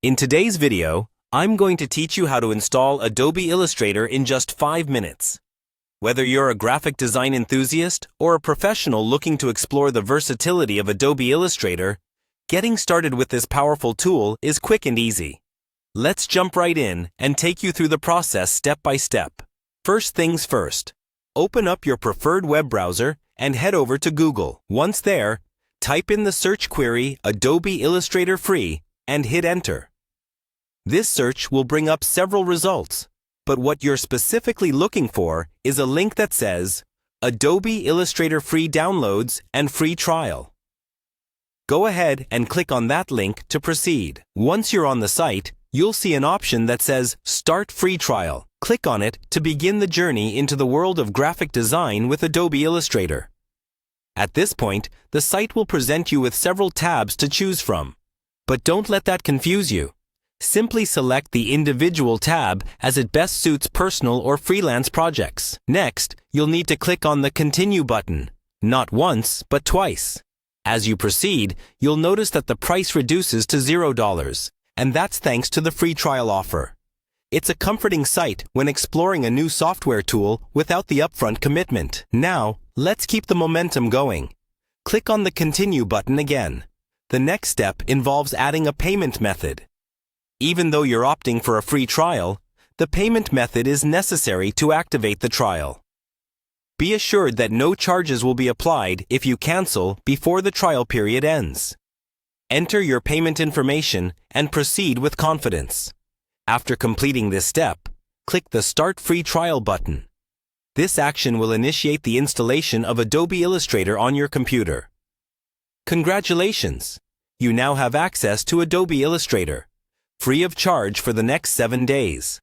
In today's video, I'm going to teach you how to install Adobe Illustrator in just 5 minutes. Whether you're a graphic design enthusiast or a professional looking to explore the versatility of Adobe Illustrator, getting started with this powerful tool is quick and easy. Let's jump right in and take you through the process step by step. First things first, open up your preferred web browser and head over to Google. Once there, type in the search query Adobe Illustrator Free and hit enter. This search will bring up several results, but what you're specifically looking for is a link that says Adobe Illustrator Free Downloads and Free Trial. Go ahead and click on that link to proceed. Once you're on the site, you'll see an option that says Start Free Trial. Click on it to begin the journey into the world of graphic design with Adobe Illustrator. At this point, the site will present you with several tabs to choose from. But don't let that confuse you. Simply select the individual tab as it best suits personal or freelance projects. Next, you'll need to click on the Continue button, not once, but twice. As you proceed, you'll notice that the price reduces to $0, and that's thanks to the free trial offer. It's a comforting sight when exploring a new software tool without the upfront commitment. Now, let's keep the momentum going. Click on the Continue button again. The next step involves adding a payment method. Even though you're opting for a free trial, the payment method is necessary to activate the trial. Be assured that no charges will be applied if you cancel before the trial period ends. Enter your payment information and proceed with confidence. After completing this step, click the Start Free Trial button. This action will initiate the installation of Adobe Illustrator on your computer. Congratulations! You now have access to Adobe Illustrator, free of charge for the next 7 days.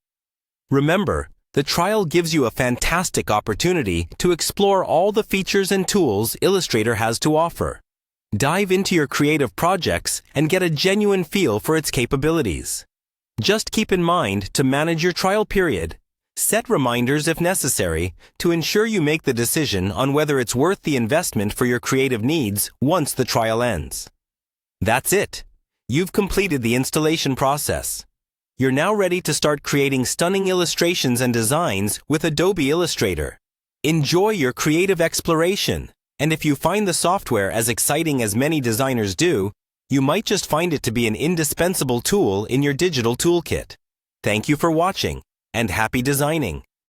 Remember, the trial gives you a fantastic opportunity to explore all the features and tools Illustrator has to offer. Dive into your creative projects and get a genuine feel for its capabilities. Just keep in mind to manage your trial period. Set reminders if necessary to ensure you make the decision on whether it's worth the investment for your creative needs once the trial ends. That's it. You've completed the installation process. You're now ready to start creating stunning illustrations and designs with Adobe Illustrator. Enjoy your creative exploration, and if you find the software as exciting as many designers do, you might just find it to be an indispensable tool in your digital toolkit. Thank you for watching, and happy designing!